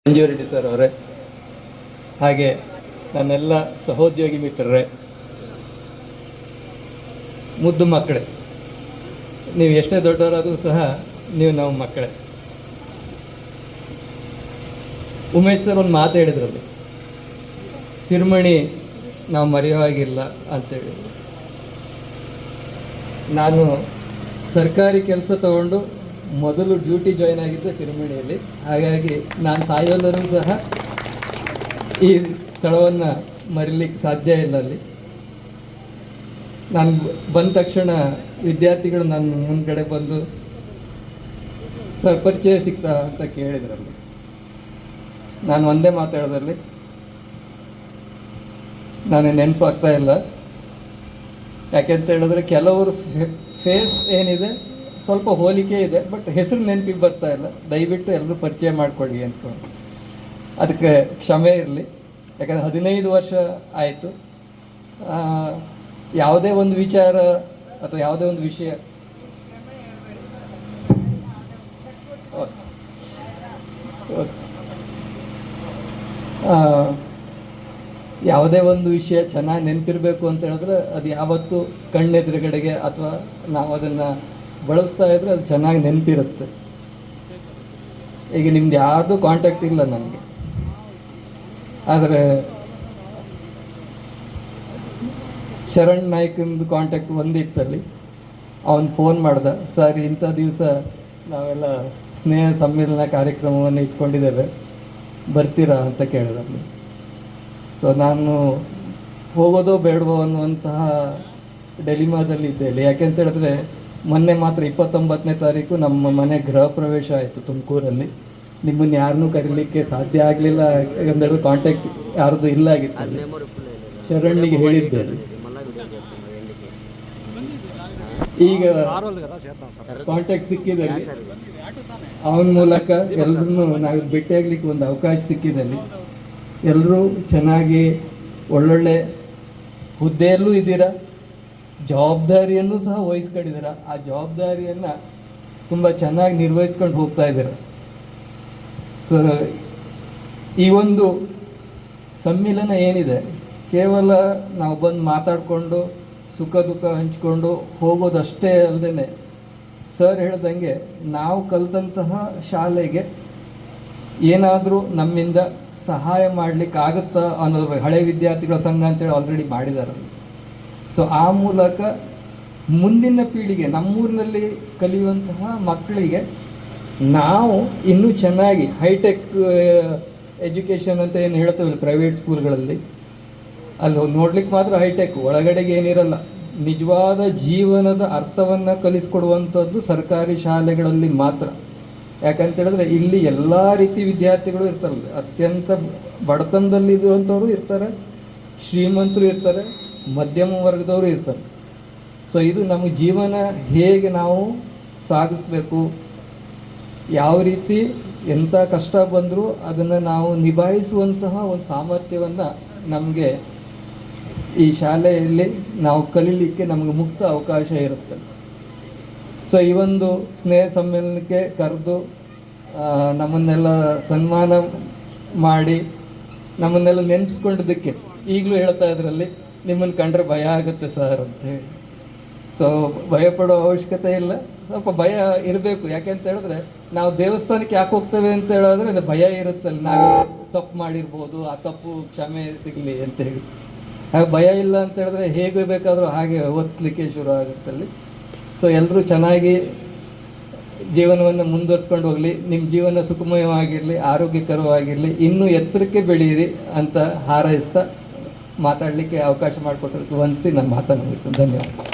ಮಂಜು Reddy sir ಅವರೇ, ಹಾಗೆ ನನ್ನೆಲ್ಲ ಸಹೋದ್ಯೋಗಿ ಮಿತ್ರರೇ, ಮುದ್ದು ಮಕ್ಕಳೇ, ನೀವು ಎಷ್ಟೇ ದೊಡ್ಡವರಾದರೂ ಸಹ ನೀವು ನಾವು ಮಕ್ಕಳೇ. ಉಮೇಶ್ ಸರ್ ಒಂದು ಮಾತು ಹೇಳಿದ್ರಲ್ಲಿ, ತಿರುಮಣಿ ನಾವು ಮರೆಯುವಾಗಿಲ್ಲ ಅಂತೇಳಿ. ನಾನು ಸರ್ಕಾರಿ ಕೆಲಸ ತಗೊಂಡು ಮೊದಲು ಡ್ಯೂಟಿ ಜಾಯ್ನ್ ಆಗಿದ್ದೆ ತಿರುಮಣಿಯಲ್ಲಿ. ಹಾಗಾಗಿ ನಾನು ಸಾಯೋಲ್ಲರೂ ಸಹ ಈ ಸ್ಥಳವನ್ನು ಮರಿಲಿಕ್ಕೆ ಸಾಧ್ಯ ಇಲ್ಲ. ಅಲ್ಲಿ ನಾನು ಬಂದ ತಕ್ಷಣ ವಿದ್ಯಾರ್ಥಿಗಳು ನನ್ನ ಮುಂದ್ಗಡೆ ಬಂದು ಸರ್ ಪರಿಚಯ ಸಿಗ್ತಾ ಅಂತ ಕೇಳಿದ್ರಲ್ಲಿ, ನಾನು ಒಂದೇ ಮಾತಾಡೋದ್ರಲ್ಲಿ ನಾನು ನೆನಪಾಗ್ತಾ ಇಲ್ಲ. ಯಾಕೆಂತ ಹೇಳಿದ್ರೆ ಕೆಲವರು ಫೇಸ್ ಏನಿದೆ ಸ್ವಲ್ಪ ಹೋಲಿಕೆ ಇದೆ, ಬಟ್ ಹೆಸರು ನೆನಪಿಗೆ ಬರ್ತಾ ಇಲ್ಲ. ದಯವಿಟ್ಟು ಎಲ್ಲರೂ ಪರಿಚಯ ಮಾಡಿಕೊಡಿ ಅಂದ್ಕೊಂಡು ಅದಕ್ಕೆ ಕ್ಷಮೆ ಇರಲಿ. ಯಾಕಂದರೆ 15 ವರ್ಷ ಆಯಿತು. ಯಾವುದೇ ಒಂದು ವಿಚಾರ ಅಥವಾ ಯಾವುದೇ ಒಂದು ವಿಷಯ ಯಾವುದೇ ಒಂದು ವಿಷಯ ಚೆನ್ನಾಗಿ ನೆನಪಿರಬೇಕು ಅಂತ ಹೇಳಿದ್ರೆ ಅದು ಯಾವತ್ತೂ ಕಣ್ಣೆದುರುಗಡೆಗೆ ಅಥವಾ ನಾವು ಅದನ್ನು ಬಳಸ್ತಾ ಇದ್ರೆ ಅದು ಚೆನ್ನಾಗಿ ನೆನಪಿರುತ್ತೆ. ಈಗ ನಿಮ್ದು ಯಾರ್ದು ಕಾಂಟ್ಯಾಕ್ಟ್ ಇಲ್ಲ ನನಗೆ, ಆದರೆ ಶರಣ್ ನಾಯ್ಕಂದು ಕಾಂಟ್ಯಾಕ್ಟ್ ಒಂದಿತ್ತಲ್ಲಿ. ಅವನು ಫೋನ್ ಮಾಡ್ದ, ಸರ್ ಇಂಥ ದಿವಸ ನಾವೆಲ್ಲ ಸ್ನೇಹ ಸಮ್ಮೇಳನ ಕಾರ್ಯಕ್ರಮವನ್ನು ಇಟ್ಕೊಂಡಿದ್ದೇವೆ, ಬರ್ತೀರಾ ಅಂತ ಕೇಳಿದಲ್ಲಿ. ಸೊ ನಾನು ಹೋಗೋದೋ ಬೇಡವೋ ಅನ್ನುವಂತಹ ಡೆಲಿಮಾದಲ್ಲಿ ಇದ್ದೇನೆ. ಯಾಕೆಂತ ಹೇಳಿದ್ರೆ ಮೊನ್ನೆ ಮಾತ್ರ 29ನೇ ತಾರೀಕು ನಮ್ಮ ಮನೆ ಗೃಹ ಪ್ರವೇಶ ಆಯಿತು ತುಮಕೂರಲ್ಲಿ. ನಿಮ್ಮನ್ನು ಯಾರನ್ನೂ ಕರೀಲಿಕ್ಕೆ ಸಾಧ್ಯ ಆಗಲಿಲ್ಲ, ಯಾಕಂದರೆ ಕಾಂಟ್ಯಾಕ್ಟ್ ಯಾರ್ದು ಇಲ್ಲ ಆಗಿತ್ತು. ಶರಣ್ಣಿಗೆ ಹೇಳಿದ್ದೇನೆ, ಈಗ ಕಾಂಟ್ಯಾಕ್ಟ್ ಸಿಕ್ಕಿದಲ್ಲಿ ಅವನ ಮೂಲಕ ಎಲ್ಲರನ್ನೂ ನಾವು ಭೇಟಿಯಾಗಲಿಕ್ಕೆ ಒಂದು ಅವಕಾಶ ಸಿಕ್ಕಿದಲ್ಲಿ ಎಲ್ಲರೂ ಚೆನ್ನಾಗಿ ಒಳ್ಳೊಳ್ಳೆ ಹುದ್ದೆಯಲ್ಲೂ ಇದ್ದೀರಾ, ಜವಾಬ್ದಾರಿಯನ್ನು ಸಹ ವಹಿಸ್ಕೊಂಡಿದ್ದೀರ. ಆ ಜವಾಬ್ದಾರಿಯನ್ನು ತುಂಬ ಚೆನ್ನಾಗಿ ನಿರ್ವಹಿಸ್ಕೊಂಡು ಹೋಗ್ತಾ ಇದ್ದೀರ. ಸೊ ಈ ಒಂದು ಸಮ್ಮಿಲನ ಏನಿದೆ, ಕೇವಲ ನಾವು ಬಂದು ಮಾತಾಡಿಕೊಂಡು ಸುಖ ದುಃಖ ಹಂಚ್ಕೊಂಡು ಹೋಗೋದಷ್ಟೇ ಅಲ್ಲದೆ, ಸರ್ ಹೇಳ್ದಂಗೆ ನಾವು ಕಲಿತಂತಹ ಶಾಲೆಗೆ ಏನಾದರೂ ನಮ್ಮಿಂದ ಸಹಾಯ ಮಾಡಲಿಕ್ಕಾಗುತ್ತಾ ಅನ್ನೋದು ಹಳೆ ವಿದ್ಯಾರ್ಥಿಗಳ ಸಂಘ ಅಂತೇಳಿ ಆಲ್ರೆಡಿ ಮಾಡಿದ್ದಾರೆ. ಸೊ ಆ ಮೂಲಕ ಮುಂದಿನ ಪೀಳಿಗೆ, ನಮ್ಮೂರಿನಲ್ಲಿ ಕಲಿಯುವಂತಹ ಮಕ್ಕಳಿಗೆ ನಾವು ಇನ್ನೂ ಚೆನ್ನಾಗಿ ಹೈಟೆಕ್ ಎಜುಕೇಷನ್ ಅಂತ ಏನು ಹೇಳ್ತೇವೆ ಪ್ರೈವೇಟ್ ಸ್ಕೂಲ್ಗಳಲ್ಲಿ, ಅಲ್ಲಿ ನೋಡ್ಲಿಕ್ಕೆ ಮಾತ್ರ ಹೈಟೆಕ್, ಒಳಗಡೆಗೆ ಏನಿರಲ್ಲ. ನಿಜವಾದ ಜೀವನದ ಅರ್ಥವನ್ನು ಕಲಿಸ್ಕೊಡುವಂಥದ್ದು ಸರ್ಕಾರಿ ಶಾಲೆಗಳಲ್ಲಿ ಮಾತ್ರ. ಯಾಕಂತ ಹೇಳಿದ್ರೆ ಇಲ್ಲಿ ಎಲ್ಲ ರೀತಿ ವಿದ್ಯಾರ್ಥಿಗಳು ಇರ್ತಾರಲ್ಲ, ಅತ್ಯಂತ ಬಡತನದಲ್ಲಿರುವಂಥವ್ರು ಇರ್ತಾರೆ, ಶ್ರೀಮಂತರು ಇರ್ತಾರೆ, ಮಧ್ಯಮ ವರ್ಗದವರು ಇರ್ತಾರೆ. ಸೊ ಇದು ನಮ್ಮ ಜೀವನ ಹೇಗೆ ನಾವು ಸಾಗಿಸ್ಬೇಕು, ಯಾವ ರೀತಿ ಎಂಥ ಕಷ್ಟ ಬಂದರೂ ಅದನ್ನು ನಾವು ನಿಭಾಯಿಸುವಂತಹ ಒಂದು ಸಾಮರ್ಥ್ಯವನ್ನು ನಮಗೆ ಈ ಶಾಲೆಯಲ್ಲಿ ನಾವು ಕಲೀಲಿಕ್ಕೆ ನಮಗೆ ಮುಕ್ತ ಅವಕಾಶ ಇರುತ್ತೆ. ಸೊ ಈ ಒಂದು ಸ್ನೇಹ ಸಮ್ಮೇಳನಕ್ಕೆ ಕರೆದು ನಮ್ಮನ್ನೆಲ್ಲ ಸನ್ಮಾನ ಮಾಡಿ ನಮ್ಮನ್ನೆಲ್ಲ ನೆನೆಸ್ಕೊಂಡಿದ್ದಕ್ಕೆ ಈಗಲೂ ಹೇಳ್ತಾ ಇದ್ರಲ್ಲಿ, ನಿಮ್ಮನ್ನು ಕಂಡ್ರೆ ಭಯ ಆಗುತ್ತೆ ಸರ್ ಅಂತೇಳಿ. ಸೊ ಭಯಪಡೋ ಅವಶ್ಯಕತೆ ಇಲ್ಲ, ಸ್ವಲ್ಪ ಭಯ ಇರಬೇಕು. ಯಾಕೆಂತ ಹೇಳಿದ್ರೆ ನಾವು ದೇವಸ್ಥಾನಕ್ಕೆ ಯಾಕೆ ಹೋಗ್ತೇವೆ ಅಂತ ಹೇಳಿದ್ರೆ ಅದು ಭಯ ಇರುತ್ತಲ್ಲ, ನಾವು ತಪ್ಪು ಮಾಡಿರ್ಬೋದು, ಆ ತಪ್ಪು ಕ್ಷಮೆ ಸಿಗಲಿ ಅಂತೇಳಿ. ಹಾಗೆ ಭಯ ಇಲ್ಲ ಅಂತ ಹೇಳಿದ್ರೆ ಹೇಗೆ ಬೇಕಾದರೂ ಹಾಗೆ ಓದಿಸ್ಲಿಕ್ಕೆ ಶುರು ಆಗುತ್ತಲ್ಲಿ. ಸೊ ಎಲ್ಲರೂ ಚೆನ್ನಾಗಿ ಜೀವನವನ್ನು ಮುಂದುವರ್ಸ್ಕೊಂಡು ಹೋಗಲಿ, ನಿಮ್ಮ ಜೀವನ ಸುಖಮಯವಾಗಿರಲಿ, ಆರೋಗ್ಯಕರವಾಗಿರಲಿ, ಇನ್ನೂ ಎತ್ತರಕ್ಕೆ ಬೆಳೆಯಿರಿ ಅಂತ ಹಾರೈಸ್ತಾ ಮಾತಾಡಲಿಕ್ಕೆ ಅವಕಾಶ ಮಾಡಿಕೊಟ್ಟದ್ದು ವಂದಿಸಿ ನನ್ನ ಮಾತನ್ನು ಮುಗಿಸ್ತೀನಿ. ಧನ್ಯವಾದ.